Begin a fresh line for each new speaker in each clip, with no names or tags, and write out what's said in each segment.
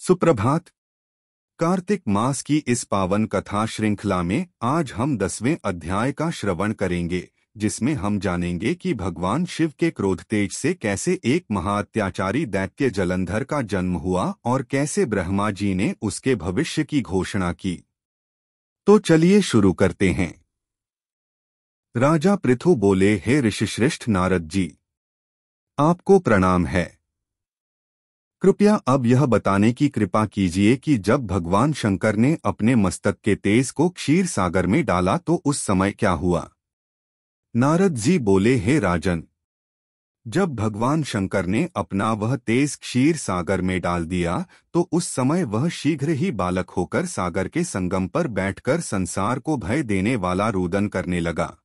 सुप्रभात। कार्तिक मास की इस पावन कथा श्रृंखला में आज हम 10वें अध्याय का श्रवण करेंगे, जिसमें हम जानेंगे कि भगवान शिव के क्रोध तेज से कैसे एक महाअत्याचारी दैत्य जलंधर का जन्म हुआ और कैसे ब्रह्मा जी ने उसके भविष्य की घोषणा की। तो चलिए शुरू करते हैं। राजा पृथु बोले, हे ऋषिश्रेष्ठ नारद जी, आपको प्रणाम है। कृपया अब यह बताने की कृपा कीजिए कि जब भगवान शंकर ने अपने मस्तक के तेज को क्षीर सागर में डाला तो उस समय क्या हुआ। नारद जी बोले, हे राजन, जब भगवान शंकर ने अपना वह तेज क्षीर सागर में डाल दिया तो उस समय वह शीघ्र ही बालक होकर सागर के संगम पर बैठकर संसार को भय देने वाला रुदन करने लगा।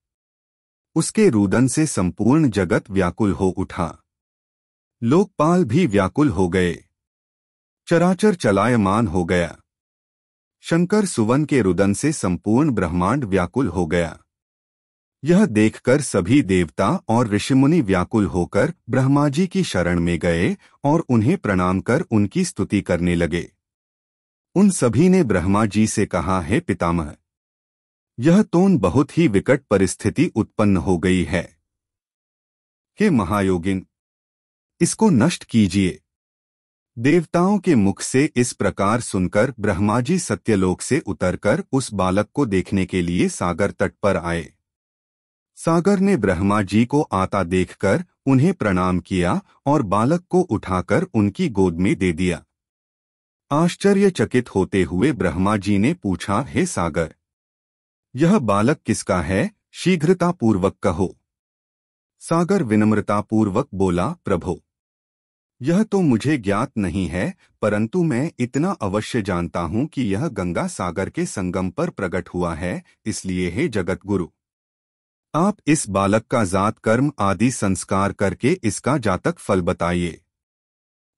उसके रुदन से संपूर्ण जगत व्याकुल हो उठा, लोकपाल भी व्याकुल हो गए, चराचर चलायमान हो गया। शंकर सुवन के रुदन से संपूर्ण ब्रह्मांड व्याकुल हो गया। यह देखकर सभी देवता और ऋषिमुनि व्याकुल होकर ब्रह्मा जी की शरण में गए और उन्हें प्रणाम कर उनकी स्तुति करने लगे। उन सभी ने ब्रह्मा जी से कहा, हे पितामह, यह तो बहुत ही विकट परिस्थिति उत्पन्न हो गई है। हे महायोगिन, इसको नष्ट कीजिए। देवताओं के मुख से इस प्रकार सुनकर ब्रह्मा जी सत्यलोक से उतरकर उस बालक को देखने के लिए सागर तट पर आए। सागर ने ब्रह्मा जी को आता देखकर उन्हें प्रणाम किया और बालक को उठाकर उनकी गोद में दे दिया। आश्चर्यचकित होते हुए ब्रह्मा जी ने पूछा, हे सागर, यह बालक किसका है? शीघ्रतापूर्वक कहो। सागर विनम्रतापूर्वक बोला, प्रभो, यह तो मुझे ज्ञात नहीं है, परंतु मैं इतना अवश्य जानता हूँ कि यह गंगा सागर के संगम पर प्रकट हुआ है। इसलिए हे जगत गुरु, आप इस बालक का जात कर्म आदि संस्कार करके इसका जातक फल बताइए।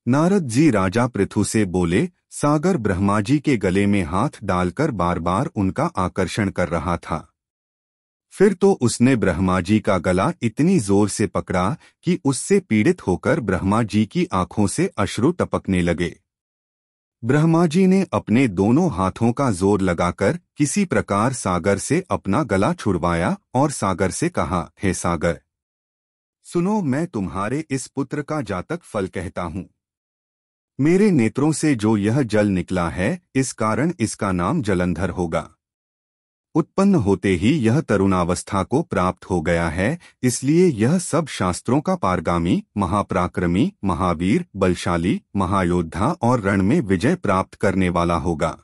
नारद जी राजा पृथु से बोले, सागर ब्रह्मा जी के गले में हाथ डालकर बार बार उनका आकर्षण कर रहा था। फिर तो उसने ब्रह्मा जी का गला इतनी जोर से पकड़ा कि उससे पीड़ित होकर ब्रह्मा जी की आंखों से अश्रु टपकने लगे। ब्रह्मा जी ने अपने दोनों हाथों का जोर लगाकर किसी प्रकार सागर से अपना गला छुड़वाया और सागर से कहा, हे सागर, सुनो, मैं तुम्हारे इस पुत्र का जातक फल कहता हूँ। मेरे नेत्रों से जो यह जल निकला है, इस कारण इसका नाम जलंधर होगा। उत्पन्न होते ही यह तरुणावस्था को प्राप्त हो गया है, इसलिए यह सब शास्त्रों का पारगामी, महापराक्रमी, महावीर, बलशाली, महायोद्धा और रण में विजय प्राप्त करने वाला होगा।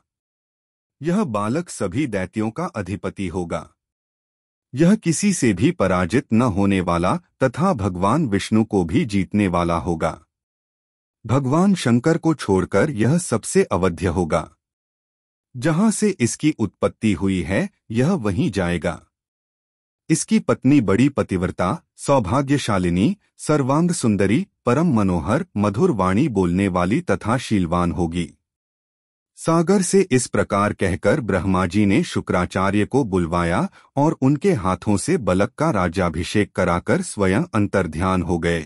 यह बालक सभी दैत्यों का अधिपति होगा। यह किसी से भी पराजित न होने वाला तथा भगवान विष्णु को भी जीतने वाला होगा। भगवान शंकर को छोड़कर यह सबसे अवध्य होगा। जहां से इसकी उत्पत्ति हुई है, यह वहीं जाएगा। इसकी पत्नी बड़ी पतिव्रता, सौभाग्यशालिनी, सर्वांग सुंदरी, परम मनोहर, मधुर वाणी बोलने वाली तथा शीलवान होगी। सागर से इस प्रकार कहकर ब्रह्मा जी ने शुक्राचार्य को बुलवाया और उनके हाथों से बालक का राज्याभिषेक कराकर स्वयं अंतर्ध्यान हो गए।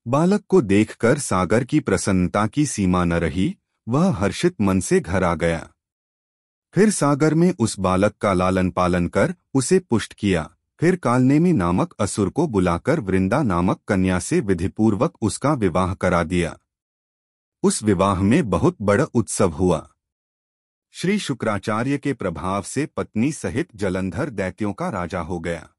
बालक को देखकर सागर की प्रसन्नता की सीमा न रही, वह हर्षित मन से घर आ गया। फिर सागर में उस बालक का लालन पालन कर उसे पुष्ट किया। फिर कालनेमी नामक असुर को बुलाकर वृंदा नामक कन्या से विधिपूर्वक उसका विवाह करा दिया। उस विवाह में बहुत बड़ा उत्सव हुआ। श्री शुक्राचार्य के प्रभाव से पत्नी सहित जलंधर दैत्यों का राजा हो गया।